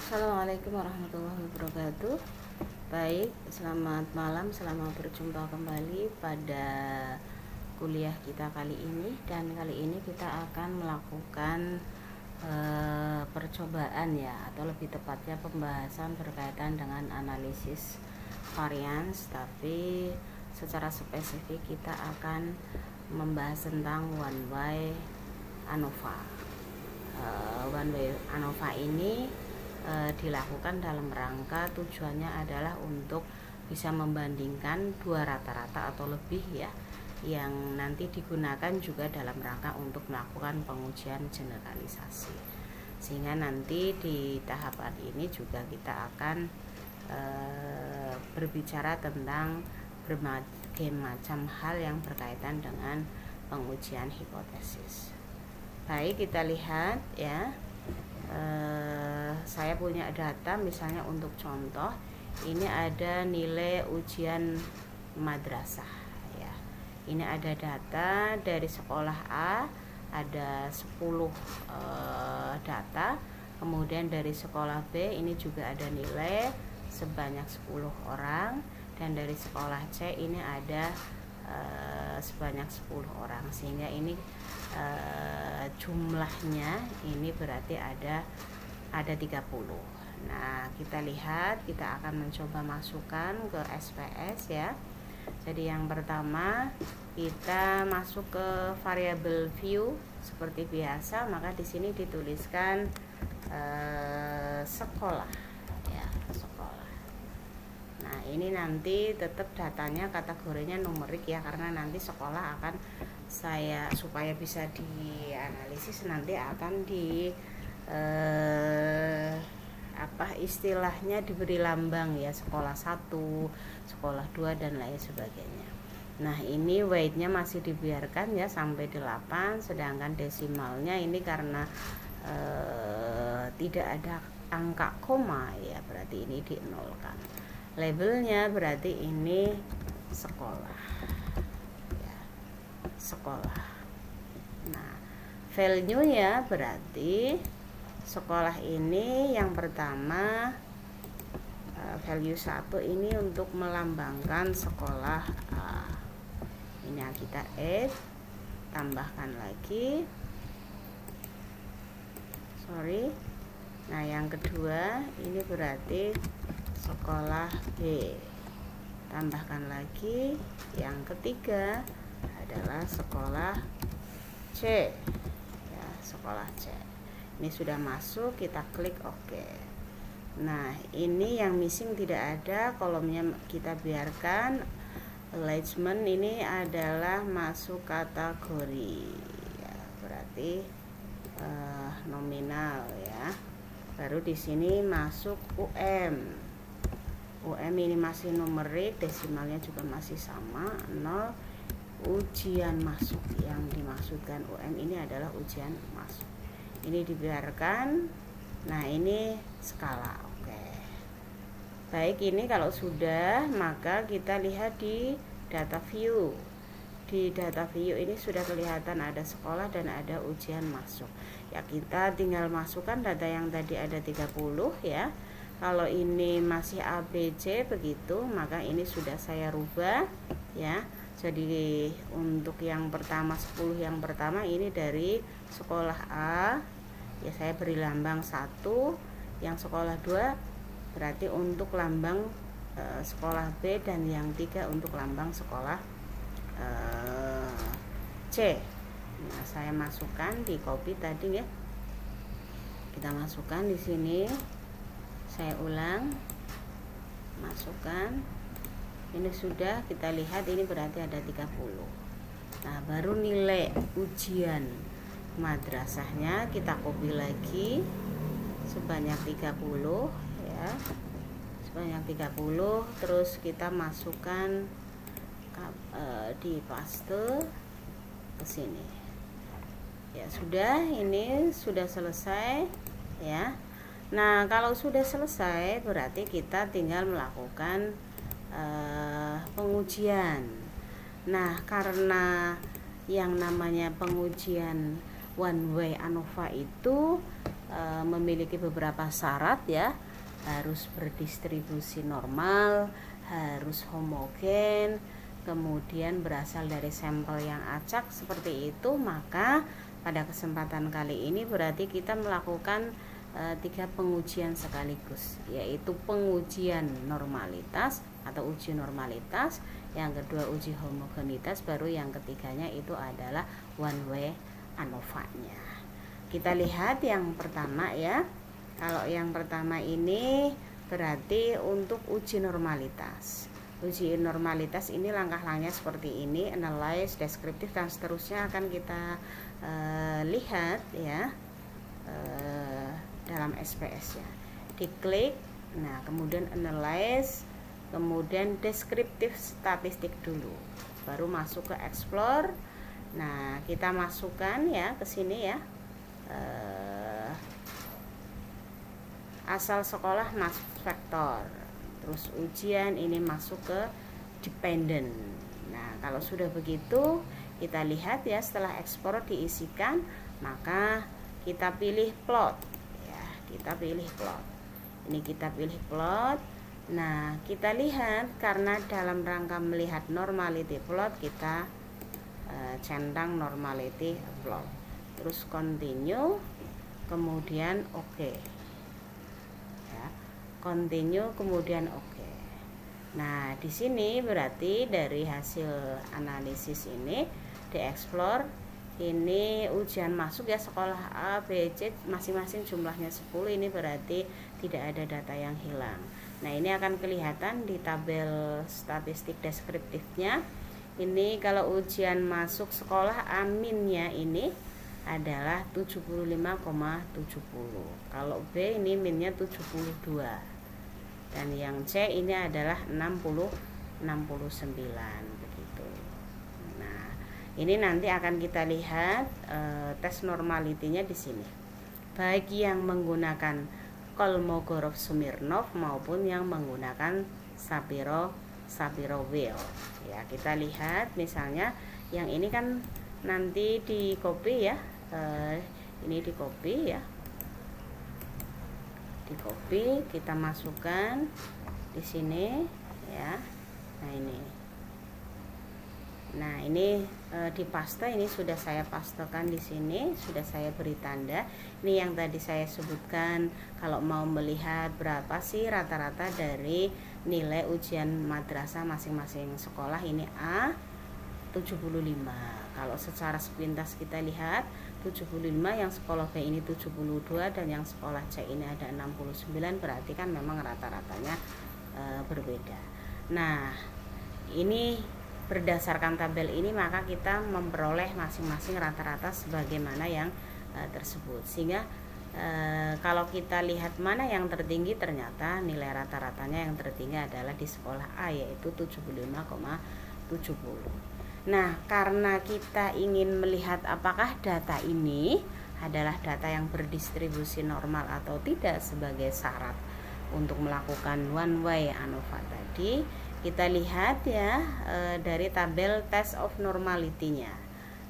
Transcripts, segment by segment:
Assalamualaikum warahmatullahi wabarakatuh. Baik, selamat malam, selamat berjumpa kembali pada kuliah kita kali ini. Dan kali ini kita akan melakukan percobaan ya, atau lebih tepatnya pembahasan berkaitan dengan analisis varians, tapi secara spesifik kita akan membahas tentang one way ANOVA. One way ANOVA ini dilakukan dalam rangka tujuannya adalah untuk bisa membandingkan dua rata-rata atau lebih ya, yang nanti digunakan juga dalam rangka untuk melakukan pengujian generalisasi, sehingga nanti di tahapan ini juga kita akan berbicara tentang berbagai macam hal yang berkaitan dengan pengujian hipotesis. Baik, kita lihat ya. Saya punya data, misalnya untuk contoh ini ada nilai ujian madrasah ya. Ini ada data dari sekolah A, ada 10 data. Kemudian dari sekolah B ini juga ada nilai sebanyak 10 orang, dan dari sekolah C ini ada sebanyak 10 orang, sehingga ini jumlahnya ini berarti ada 30. Nah, kita lihat, kita akan mencoba masukkan ke SPSS ya. Jadi yang pertama kita masuk ke variabel view seperti biasa, maka di sini dituliskan sekolah ya, sekolah. Nah, ini nanti tetap datanya kategorinya numerik ya, karena nanti sekolah akan saya, supaya bisa dianalisis, nanti akan di istilahnya diberi lambang ya, sekolah 1, sekolah 2 dan lain sebagainya. Nah, ini weight-nya masih dibiarkan ya sampai 8, sedangkan desimalnya ini karena tidak ada angka koma ya, berarti ini dinolkan. Labelnya berarti ini sekolah ya, sekolah. Nah, value ya berarti sekolah ini yang pertama, value 1 ini untuk melambangkan sekolah A. Ini kita add, tambahkan lagi. Nah, yang kedua ini berarti sekolah B, tambahkan lagi. Yang ketiga adalah sekolah C ya, sekolah C. Ini sudah masuk, kita klik OK. Nah, ini yang missing tidak ada, kolomnya kita biarkan. Alignment ini adalah masuk kategori ya, berarti nominal ya. Baru di sini masuk UM. UM ini masih numerik, desimalnya juga masih sama 0. Ujian masuk, yang dimaksudkan UM ini adalah ujian masuk. Ini dibiarkan. Nah, ini skala. Oke. Baik, ini kalau sudah, maka kita lihat di data view. Di data view ini sudah kelihatan ada sekolah dan ada ujian masuk. Ya, kita tinggal masukkan data yang tadi ada 30 ya. Kalau ini masih ABC begitu, maka ini sudah saya rubah ya. Jadi untuk yang pertama 10 yang pertama ini dari sekolah A ya, saya beri lambang 1. Yang sekolah 2 berarti untuk lambang sekolah B, dan yang 3 untuk lambang sekolah C. Nah, saya masukkan di copy tadi ya. Kita masukkan di sini. Saya ulang. Masukkan. Ini sudah, kita lihat ini berarti ada 30. Nah, baru nilai ujian madrasahnya kita copy lagi sebanyak 30 ya. Sebanyak 30, terus kita masukkan di paste ke sini. Ya, sudah, ini sudah selesai ya. Nah, kalau sudah selesai berarti kita tinggal melakukan pengujian. Nah, karena yang namanya pengujian one way ANOVA itu memiliki beberapa syarat ya, harus berdistribusi normal, harus homogen, kemudian berasal dari sampel yang acak seperti itu. Maka pada kesempatan kali ini berarti kita melakukan 3 pengujian sekaligus, yaitu pengujian normalitas atau uji normalitas, yang kedua uji homogenitas, baru yang ketiganya itu adalah one way ANOVA-nya. Kita lihat yang pertama ya. Kalau yang pertama ini berarti untuk uji normalitas. Uji normalitas ini langkah-langkahnya seperti ini, analyze, deskriptif, dan seterusnya akan kita lihat ya dalam SPS ya. Diklik, nah kemudian analyze, kemudian deskriptif statistik dulu, baru masuk ke explore. Nah kita masukkan ya ke sini ya, asal sekolah masuk vektor, terus ujian ini masuk ke dependent. Nah kalau sudah begitu kita lihat ya, setelah ekspor diisikan maka kita pilih plot ya, kita pilih plot. Ini kita pilih plot. Nah kita lihat, karena dalam rangka melihat normality plot kita centang normality plot, terus continue, kemudian oke ya, continue kemudian oke. Nah di sini berarti dari hasil analisis ini dieksplor, ini ujian masuk ya, sekolah A, B, C masing-masing jumlahnya 10. Ini berarti tidak ada data yang hilang. Nah ini akan kelihatan di tabel statistik deskriptifnya. Ini kalau ujian masuk sekolah A-nya ini adalah 75,70. Kalau B ini minnya 72, dan yang C ini adalah 69 begitu. Nah ini nanti akan kita lihat tes normalitinya di sini, baik yang menggunakan Kolmogorov-Smirnov maupun yang menggunakan Shapiro-Wilk ya. Kita lihat misalnya yang ini kan nanti di copy ya, ini di copy ya, di copy kita masukkan di sini ya. Nah ini di paste, ini sudah saya pastekan di sini, sudah saya beri tanda. Ini yang tadi saya sebutkan, kalau mau melihat berapa sih rata-rata dari nilai ujian madrasah masing-masing sekolah, ini A 75. Kalau secara sepintas kita lihat 75, yang sekolah B ini 72, dan yang sekolah C ini ada 69, berarti kan memang rata-ratanya berbeda. Nah ini berdasarkan tabel ini maka kita memperoleh masing-masing rata-rata sebagaimana yang tersebut, sehingga kalau kita lihat mana yang tertinggi, ternyata nilai rata-ratanya yang tertinggi adalah di sekolah A, yaitu 75,70. Nah karena kita ingin melihat apakah data ini adalah data yang berdistribusi normal atau tidak sebagai syarat untuk melakukan one way ANOVA tadi, kita lihat ya dari tabel test of normality-nya.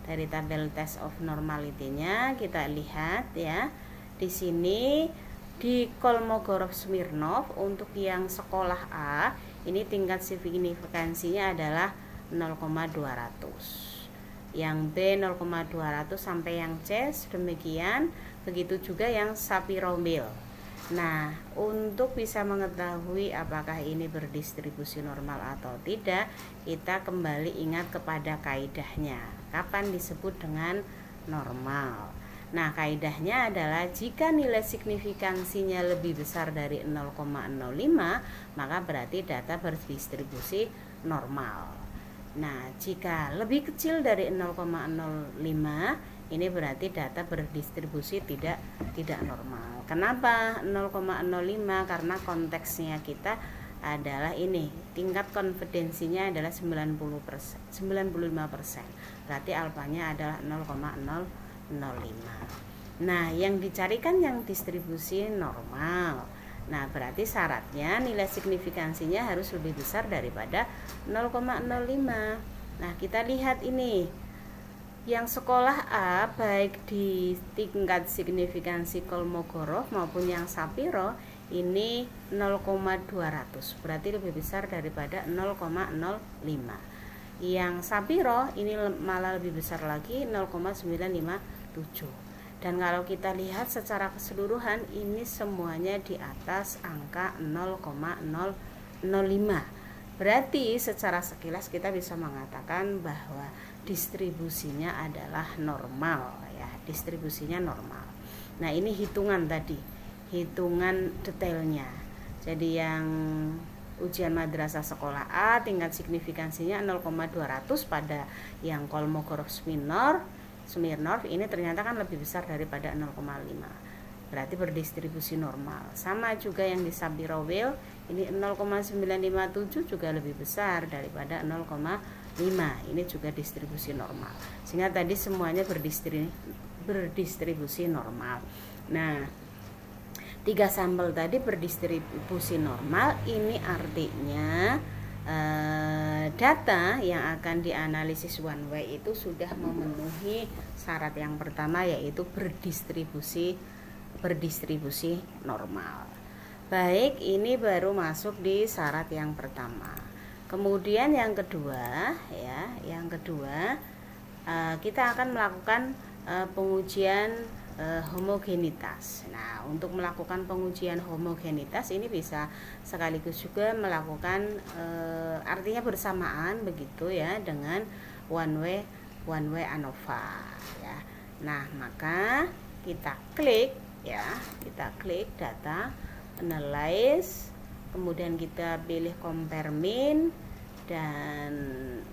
Dari tabel test of normality-nya kita lihat ya, di sini di Kolmogorov-Smirnov untuk yang sekolah A ini tingkat signifikansinya adalah 0,200. Yang B 0,200 sampai yang C demikian. Begitu juga yang Shapiro-Wilk. Nah, untuk bisa mengetahui apakah ini berdistribusi normal atau tidak, kita kembali ingat kepada kaidahnya. Kapan disebut dengan normal? Nah, kaidahnya adalah jika nilai signifikansinya lebih besar dari 0,05, maka berarti data berdistribusi normal. Nah, jika lebih kecil dari 0,05, ini berarti data berdistribusi tidak normal. Kenapa 0,05? Karena konteksnya kita adalah ini, tingkat konfidensinya adalah 95%. Berarti alfanya adalah 0,005. Nah, yang dicarikan yang distribusi normal. Nah, berarti syaratnya nilai signifikansinya harus lebih besar daripada 0,05. Nah, kita lihat ini Yang sekolah A baik di tingkat signifikansi Kolmogorov maupun yang Shapiro ini 0,200, berarti lebih besar daripada 0,05. Yang Shapiro ini malah lebih besar lagi, 0,957. Dan kalau kita lihat secara keseluruhan ini semuanya di atas angka 0,005. Berarti secara sekilas kita bisa mengatakan bahwa distribusinya adalah normal ya, distribusinya normal. Nah, ini hitungan tadi, hitungan detailnya. Jadi yang ujian madrasah sekolah A tingkat signifikansinya 0,200 pada yang Kolmogorov Smirnov ini ternyata kan lebih besar daripada 0,5. Berarti berdistribusi normal. Sama juga yang di Shapiro-Wilk ini 0,957 juga lebih besar daripada 0,5. Ini juga distribusi normal. Sehingga tadi semuanya berdistribusi normal. Nah, 3 sampel tadi berdistribusi normal. Ini artinya data yang akan dianalisis one way itu sudah memenuhi syarat yang pertama, yaitu berdistribusi normal. Baik, ini baru masuk di syarat yang pertama. Kemudian yang kedua ya, kita akan melakukan pengujian homogenitas. Nah, untuk melakukan pengujian homogenitas ini bisa sekaligus juga melakukan artinya bersamaan begitu ya dengan one way ANOVA ya. Nah, maka kita klik data, analyze, kemudian kita pilih compare mean dan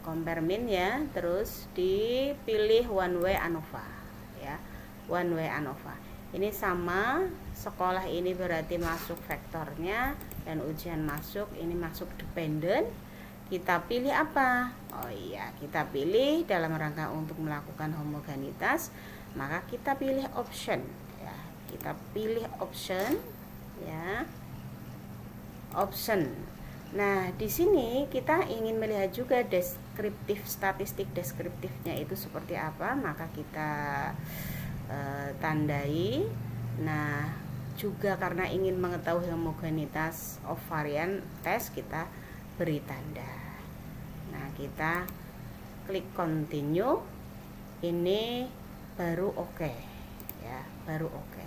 compare mean ya, terus dipilih one way ANOVA ya. One way ANOVA ini sama, sekolah ini berarti masuk vektornya dan ujian masuk ini masuk dependent. Kita pilih apa? Oh iya, kita pilih dalam rangka untuk melakukan homogenitas, maka kita pilih option ya. Kita pilih option ya. Option. Nah, di sini kita ingin melihat juga deskriptif, statistik deskriptifnya itu seperti apa, maka kita tandai. Nah, juga karena ingin mengetahui homogenitas of varian test, kita beri tanda. Nah, kita klik continue. Ini baru oke ya, baru oke.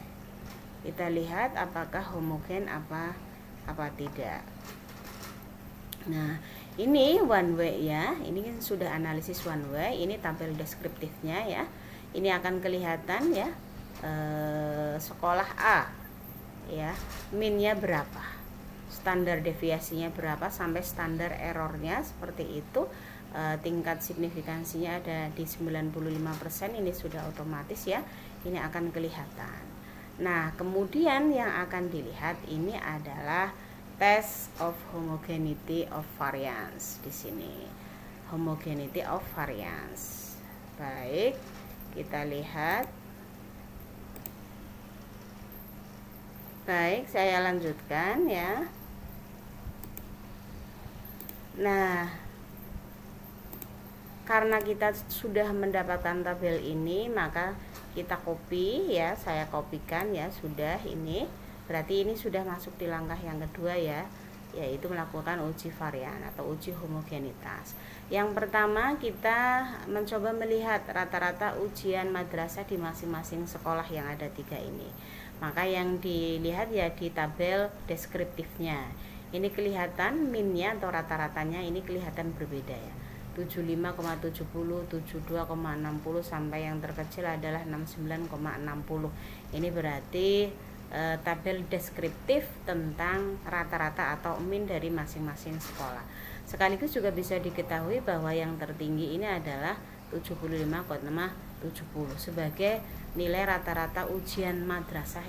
Kita lihat apakah homogen apa tidak. Nah, ini one way ya, ini kan sudah analisis one way. Ini tampil deskriptifnya ya. Ini akan kelihatan ya, sekolah A ya, minnya berapa, standar deviasinya berapa sampai standar errornya seperti itu. Tingkat signifikansinya ada di 95%, ini sudah otomatis ya, ini akan kelihatan. Nah, kemudian yang akan dilihat ini adalah test of homogeneity of variance. Di sini homogeneity of variance. Baik, kita lihat. Baik, saya lanjutkan ya. Nah, karena kita sudah mendapatkan tabel ini, maka kita copy ya, saya kopikan ya, sudah ini. Berarti ini sudah masuk di langkah yang kedua ya, yaitu melakukan uji varian atau uji homogenitas. Yang pertama kita mencoba melihat rata-rata ujian madrasah di masing-masing sekolah yang ada 3 ini. Maka yang dilihat ya di tabel deskriptifnya. Ini kelihatan minnya atau rata-ratanya ini kelihatan berbeda ya. 75,70, 72,60 sampai yang terkecil adalah 69,60. Ini berarti tabel deskriptif tentang rata-rata atau min dari masing-masing sekolah. Sekaligus juga bisa diketahui bahwa yang tertinggi ini adalah 75,70 sebagai nilai rata-rata ujian madrasah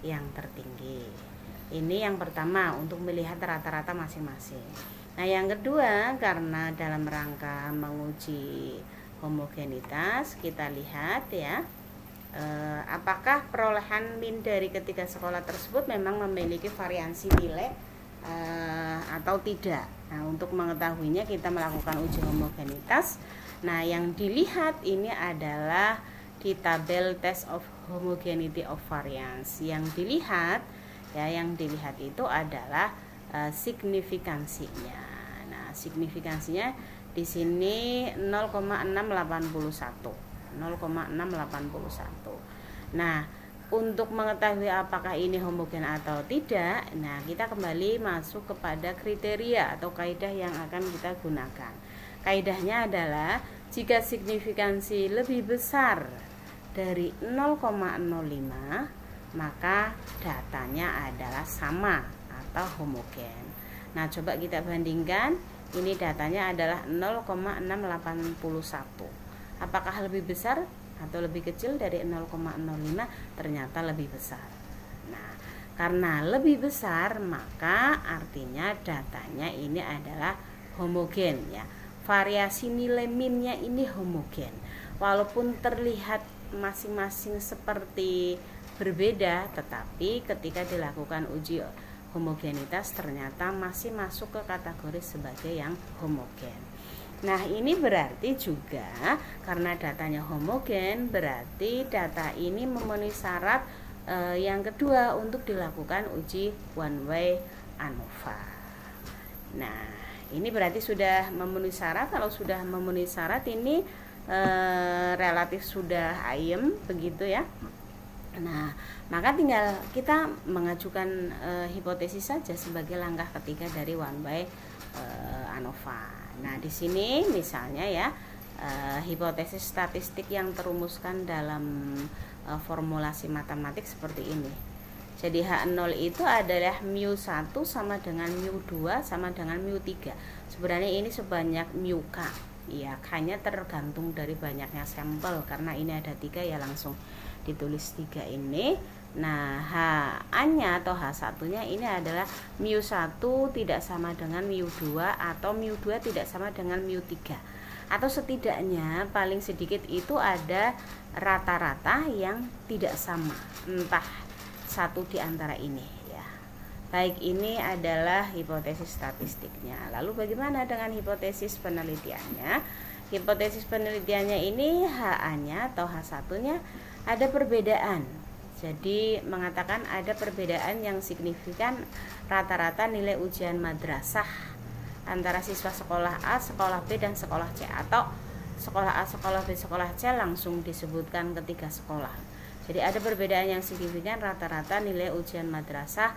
yang tertinggi. Ini yang pertama untuk melihat rata-rata masing-masing. Nah, yang kedua, karena dalam rangka menguji homogenitas, kita lihat ya, apakah perolehan min dari ketiga sekolah tersebut memang memiliki variansi nilai atau tidak. Nah, untuk mengetahuinya kita melakukan uji homogenitas. Nah, yang dilihat ini adalah di tabel test of homogeneity of variance. Yang dilihat itu adalah signifikansinya. Nah, signifikansinya di sini 0,681. 0,681. Nah, untuk mengetahui apakah ini homogen atau tidak, nah kita kembali masuk kepada kriteria atau kaidah yang akan kita gunakan. Kaidahnya adalah jika signifikansi lebih besar dari 0,05, maka datanya adalah sama atau homogen. Nah, coba kita bandingkan. Ini datanya adalah 0,681. Apakah lebih besar atau lebih kecil dari 0,05? Ternyata lebih besar. Nah, karena lebih besar, maka artinya datanya ini adalah homogen ya. Variasi nilai minnya ini homogen. Walaupun terlihat masing-masing seperti berbeda, tetapi ketika dilakukan uji homogenitas ternyata masih masuk ke kategori sebagai yang homogen. Nah, ini berarti juga karena datanya homogen, berarti data ini memenuhi syarat yang kedua untuk dilakukan uji one way ANOVA. Nah, ini berarti sudah memenuhi syarat. Kalau sudah memenuhi syarat ini relatif sudah ayem begitu ya. Nah, maka tinggal kita mengajukan hipotesis saja sebagai langkah ketiga dari one way ANOVA. Nah, di sini misalnya ya hipotesis statistik yang terumuskan dalam formulasi matematik seperti ini. Jadi H0 itu adalah mu1 sama dengan mu2 sama dengan mu3. Sebenarnya ini sebanyak mu K. Ya, hanya tergantung dari banyaknya sampel. Karena ini ada 3 ya langsung ditulis 3 ini. Nah, H-nya atau H1-nya ini adalah mu1 tidak sama dengan mu2 atau mu2 tidak sama dengan mu3. Atau setidaknya paling sedikit itu ada rata-rata yang tidak sama. Entah satu di antara ini ya. Baik, ini adalah hipotesis statistiknya. Lalu bagaimana dengan hipotesis penelitiannya? Hipotesis penelitiannya ini H-nya atau H1-nya ada perbedaan. Jadi mengatakan ada perbedaan yang signifikan rata-rata nilai ujian madrasah antara siswa sekolah A, sekolah B, dan sekolah C, atau sekolah A, sekolah B, sekolah C langsung disebutkan ketiga sekolah. Jadi ada perbedaan yang signifikan rata-rata nilai ujian madrasah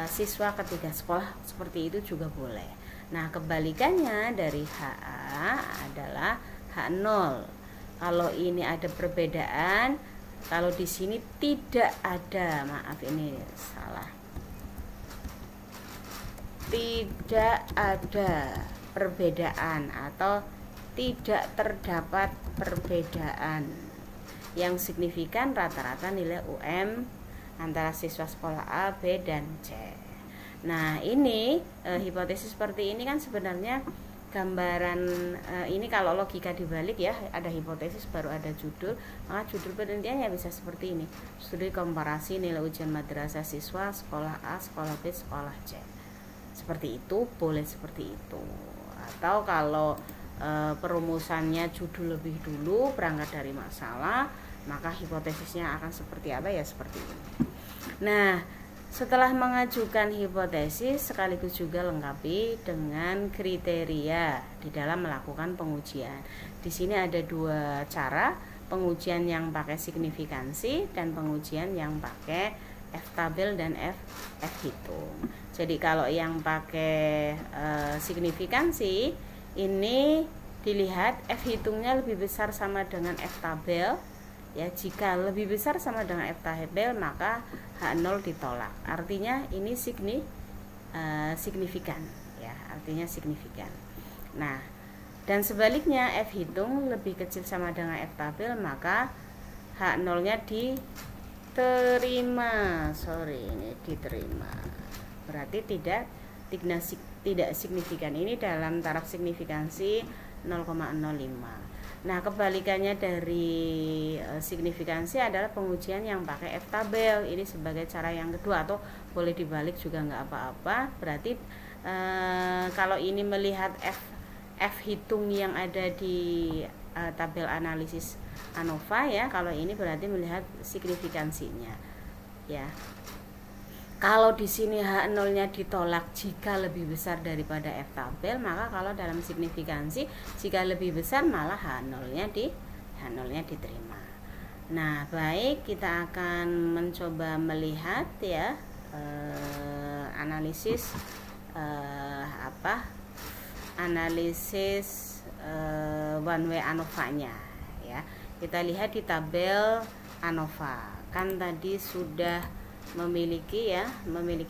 siswa ketiga sekolah, seperti itu juga boleh. Nah, kebalikannya dari HA adalah H0. Kalau ini ada perbedaan, kalau di sini tidak ada, maaf ini salah. Tidak ada perbedaan atau tidak terdapat perbedaan yang signifikan rata-rata nilai UM antara siswa sekolah A, B, dan C. Nah, ini hipotesis seperti ini kan sebenarnya gambaran ini kalau logika dibalik ya, ada hipotesis baru ada judul, maka judul penelitiannya bisa seperti ini: studi komparasi nilai ujian madrasah siswa sekolah A, sekolah B, sekolah C. Seperti itu, boleh seperti itu. Atau kalau perumusannya judul lebih dulu berangkat dari masalah, maka hipotesisnya akan seperti apa ya, seperti ini. Nah, setelah mengajukan hipotesis sekaligus juga lengkapi dengan kriteria di dalam melakukan pengujian. Di sini ada 2 cara, pengujian yang pakai signifikansi dan pengujian yang pakai F-tabel dan F-hitung. Jadi kalau yang pakai signifikansi ini dilihat F-hitungnya lebih besar sama dengan F-tabel. Ya, jika lebih besar sama dengan F-tabel maka H0 ditolak. Artinya ini signifikan ya, artinya signifikan. Nah, dan sebaliknya F-hitung lebih kecil sama dengan F-tabel maka H0-nya diterima. Ini diterima. Berarti tidak signifikan. Ini dalam taraf signifikansi 0,05. Nah, kebalikannya dari signifikansi adalah pengujian yang pakai F-tabel. Ini sebagai cara yang kedua, atau boleh dibalik juga nggak apa-apa. Berarti kalau ini melihat F hitung yang ada di tabel analisis ANOVA ya. Kalau ini berarti melihat signifikansinya ya. Kalau di sini H0-nya ditolak jika lebih besar daripada F tabel, maka kalau dalam signifikansi jika lebih besar malah H0-nya diterima. Nah, baik, kita akan mencoba melihat ya analisis one way ANOVA-nya ya. Kita lihat di tabel ANOVA. Kan tadi sudah memiliki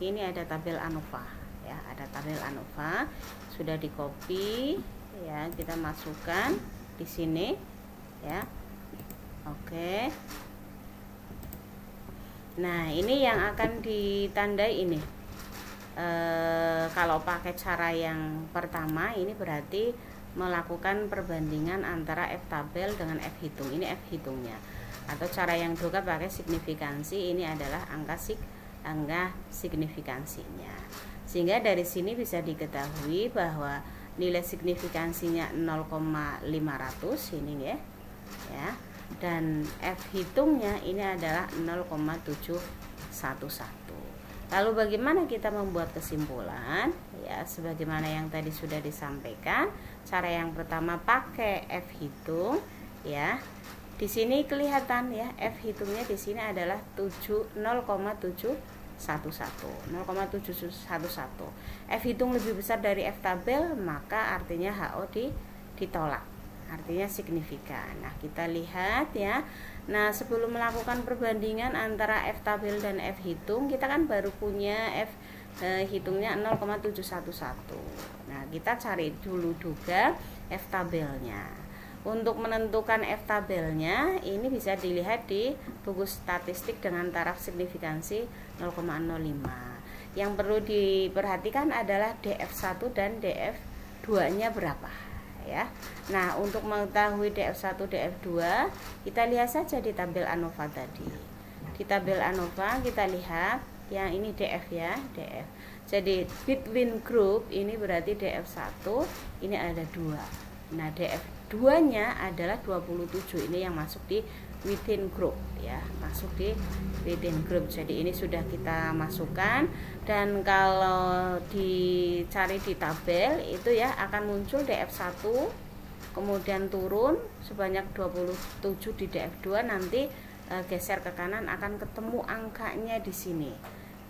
ini ada tabel ANOVA ya, ada tabel ANOVA sudah di copy ya, kita masukkan di sini ya. Oke. Nah, ini yang akan ditandai ini. Kalau pakai cara yang pertama ini berarti melakukan perbandingan antara F tabel dengan F hitung. Ini F hitungnya. Atau cara yang kedua pakai signifikansi, ini adalah angka signifikansinya. Sehingga dari sini bisa diketahui bahwa nilai signifikansinya 0,500 ini ya. Dan F hitungnya ini adalah 0,711. Lalu bagaimana kita membuat kesimpulan? Ya, sebagaimana yang tadi sudah disampaikan, cara yang pertama pakai F hitung ya. Di sini kelihatan ya, F hitungnya di sini adalah 0,711. F hitung lebih besar dari F tabel, maka artinya HO ditolak. Artinya signifikan. Nah, kita lihat ya. Nah, sebelum melakukan perbandingan antara F tabel dan F hitung, kita kan baru punya F hitungnya 0,711. Nah, kita cari dulu juga F tabelnya. Untuk menentukan F tabelnya ini bisa dilihat di buku statistik dengan taraf signifikansi 0,05. Yang perlu diperhatikan adalah DF1 dan DF2-nya berapa ya. Nah, untuk mengetahui DF1, DF2 kita lihat saja di tabel ANOVA tadi. Di tabel ANOVA kita lihat yang ini DF ya, DF. Jadi between group ini berarti DF1 ini ada 2. Nah, DF2-nya adalah 27. Ini yang masuk di within group ya, masuk di within group. Jadi ini sudah kita masukkan, dan kalau dicari di tabel itu ya akan muncul DF1 kemudian turun sebanyak 27 di DF2, nanti geser ke kanan akan ketemu angkanya di sini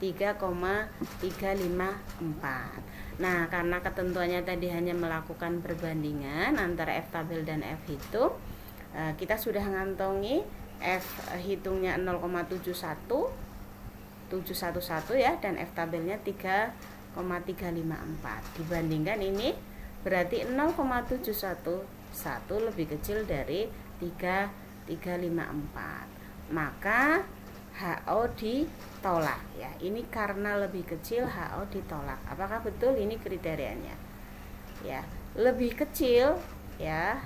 3,354. Nah, karena ketentuannya tadi hanya melakukan perbandingan antara F tabel dan F hitung, kita sudah ngantongi F hitungnya 0,711 ya, dan F tabelnya 3,354. Dibandingkan ini berarti 0,711 lebih kecil dari 3,354. Maka HO ditolak ya. Ini karena lebih kecil HO ditolak. Apakah betul ini kriterianya? Ya, lebih kecil ya.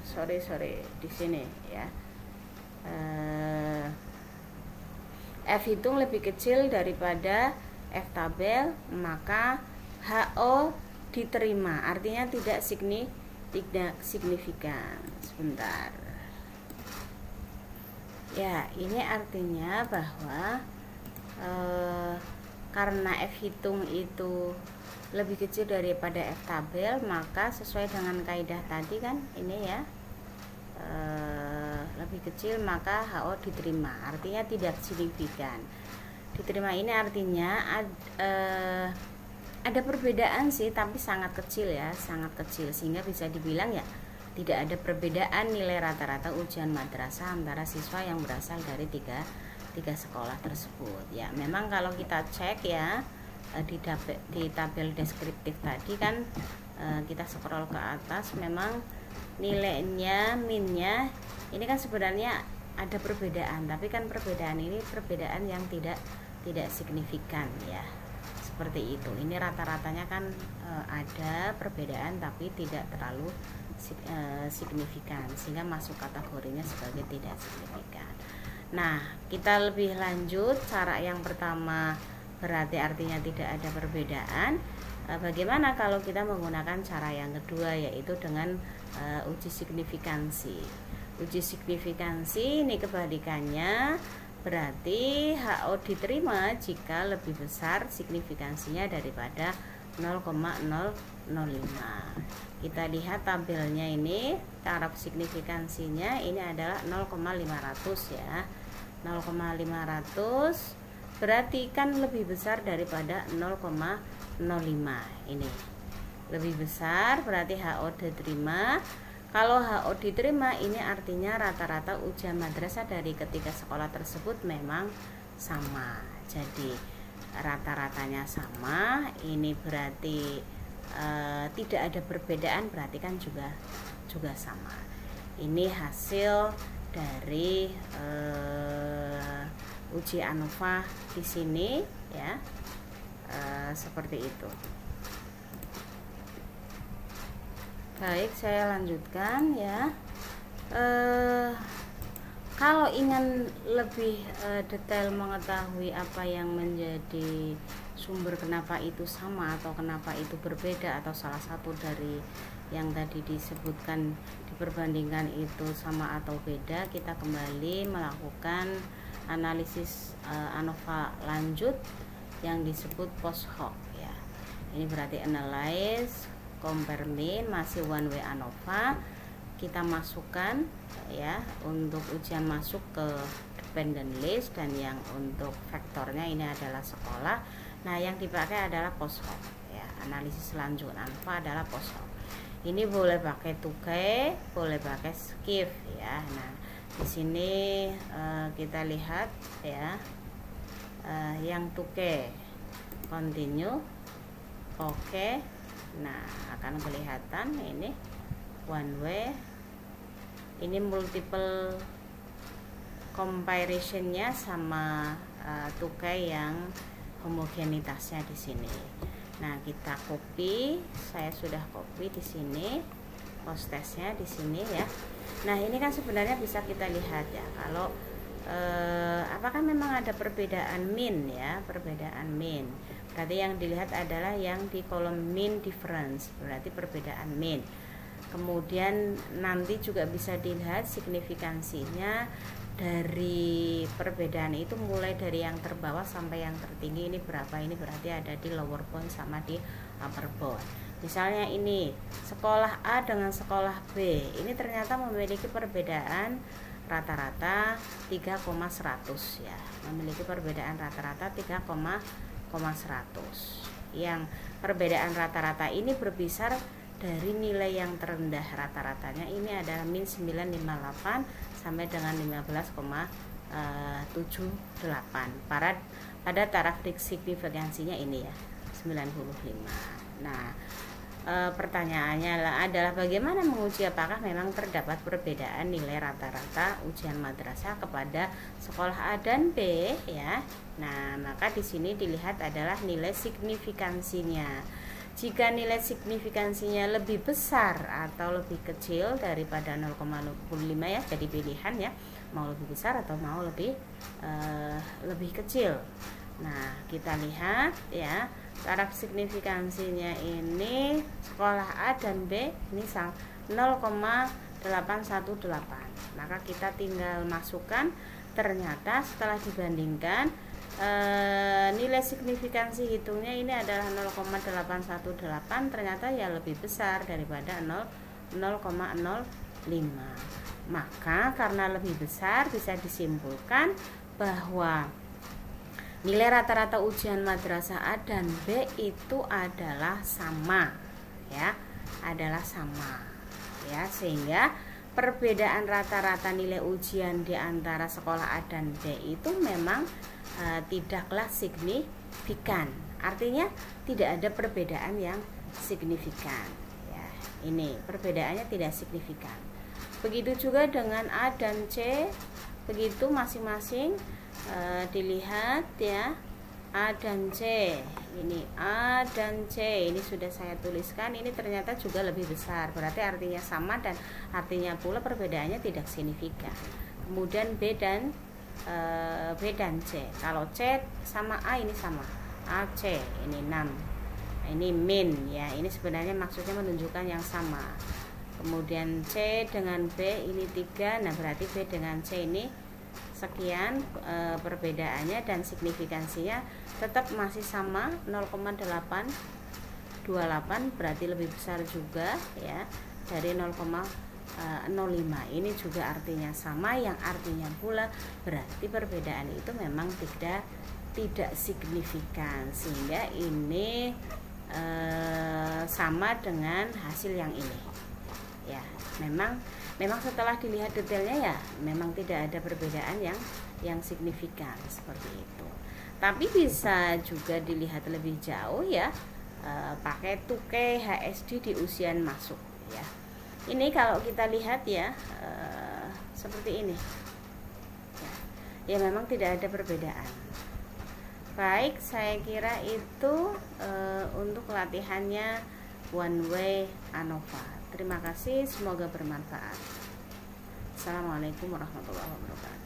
Sorry di sini ya. F hitung lebih kecil daripada F tabel, maka HO diterima. Artinya tidak signifikan. Sebentar. Ya, ini artinya bahwa karena F hitung itu lebih kecil daripada F tabel, maka sesuai dengan kaidah tadi kan ini ya, lebih kecil maka HO diterima. Artinya tidak signifikan. Diterima ini artinya ada perbedaan sih, tapi sangat kecil ya, sangat kecil, sehingga bisa dibilang ya tidak ada perbedaan nilai rata-rata ujian madrasah antara siswa yang berasal dari tiga sekolah tersebut ya. Memang kalau kita cek ya di tabel deskriptif tadi kan, kita scroll ke atas, memang nilainya minnya ini kan sebenarnya ada perbedaan, tapi kan perbedaan ini perbedaan yang tidak signifikan ya, seperti itu. Ini rata-ratanya kan ada perbedaan tapi tidak terlalu signifikan, sehingga masuk kategorinya sebagai tidak signifikan. Nah, kita lebih lanjut. Cara yang pertama berarti artinya tidak ada perbedaan. Bagaimana kalau kita menggunakan cara yang kedua, yaitu dengan uji signifikansi. Uji signifikansi ini kebalikannya, berarti HO diterima jika lebih besar signifikansinya daripada 0,005. Kita lihat tabelnya ini, taraf signifikansinya ini adalah 0,500 ya. 0,500 berarti kan lebih besar daripada 0,05. Ini lebih besar, berarti HO diterima. Kalau HO diterima, ini artinya rata-rata ujian madrasah dari ketiga sekolah tersebut memang sama. Jadi rata-ratanya sama, ini berarti tidak ada perbedaan, berarti kan juga sama. Ini hasil dari uji ANOVA di sini ya, seperti itu. Baik, saya lanjutkan ya. Kalau ingin lebih detail mengetahui apa yang menjadi sumber kenapa itu sama atau kenapa itu berbeda, atau salah satu dari yang tadi disebutkan diperbandingkan itu sama atau beda, kita kembali melakukan analisis ANOVA lanjut yang disebut post hoc ya. Ini berarti analyze, compare mean, masih one way ANOVA. Kita masukkan ya untuk ujian masuk ke dependent list, dan yang untuk vektornya ini adalah sekolah. Nah, yang dipakai adalah post hoc ya. Analisis lanjut ANOVA adalah post hoc. Ini boleh pakai tukai, boleh pakai skip ya. Nah, di sini kita lihat ya, yang tukai continue, oke. Nah, akan kelihatan ini one way. Ini multiple comparisonnya sama tukai yang homogenitasnya di sini. Nah, kita copy, saya sudah copy di sini post testnya di sini ya. Nah, ini kan sebenarnya bisa kita lihat ya, kalau apakah memang ada perbedaan mean ya, perbedaan mean. Berarti yang dilihat adalah yang di kolom mean difference, berarti perbedaan mean. Kemudian nanti juga bisa dilihat signifikansinya dari perbedaan itu, mulai dari yang terbawah sampai yang tertinggi ini berapa. Ini berarti ada di lower bound sama di upper bound. Misalnya ini sekolah A dengan sekolah B, ini ternyata memiliki perbedaan rata-rata 3,100 ya, memiliki perbedaan rata-rata 3,100. Yang perbedaan rata-rata ini berkisar dari nilai yang terendah, rata-ratanya ini adalah min 958 sampai dengan 15,78 pada taraf signifikansinya ini ya, 95. Nah, pertanyaannya adalah bagaimana menguji apakah memang terdapat perbedaan nilai rata-rata ujian madrasah kepada sekolah A dan B ya. Nah, maka di sini dilihat adalah nilai signifikansinya. Jika nilai signifikansinya lebih besar atau lebih kecil daripada 0,05 ya, jadi pilihan ya, mau lebih besar atau mau lebih kecil. Nah, kita lihat ya, taraf signifikansinya ini sekolah A dan B ini 0,818. Maka kita tinggal masukkan, ternyata setelah dibandingkan nilai signifikansi hitungnya ini adalah 0,818, ternyata ya lebih besar daripada 0,05. Maka karena lebih besar, bisa disimpulkan bahwa nilai rata-rata ujian madrasah A dan B itu adalah sama ya, adalah sama ya, sehingga perbedaan rata-rata nilai ujian di antara sekolah A dan B itu memang tidaklah signifikan. Artinya tidak ada perbedaan yang signifikan ya. Ini perbedaannya tidak signifikan. Begitu juga dengan A dan C, begitu masing-masing dilihat ya, A dan C. Ini A dan C, ini sudah saya tuliskan, ini ternyata juga lebih besar, berarti artinya sama, dan artinya pula perbedaannya tidak signifikan. Kemudian B dan C, kalau C sama A ini sama, AC ini 6 Ini min ya, ini sebenarnya maksudnya menunjukkan yang sama. Kemudian C dengan B ini 3, nah berarti B dengan C ini sekian perbedaannya, dan signifikansinya tetap masih sama 0,828, berarti lebih besar juga ya dari 0,05. Ini juga artinya sama, yang artinya pula berarti perbedaan itu memang tidak signifikan, sehingga ini sama dengan hasil yang ini ya. Memang setelah dilihat detailnya ya memang tidak ada perbedaan yang signifikan seperti itu. Tapi bisa juga dilihat lebih jauh ya, pakai tuke HSD di ujian masuk ya. Ini kalau kita lihat ya, seperti ini ya, memang tidak ada perbedaan. Baik, saya kira itu untuk latihannya one way ANOVA. Terima kasih, semoga bermanfaat. Assalamualaikum warahmatullahi wabarakatuh.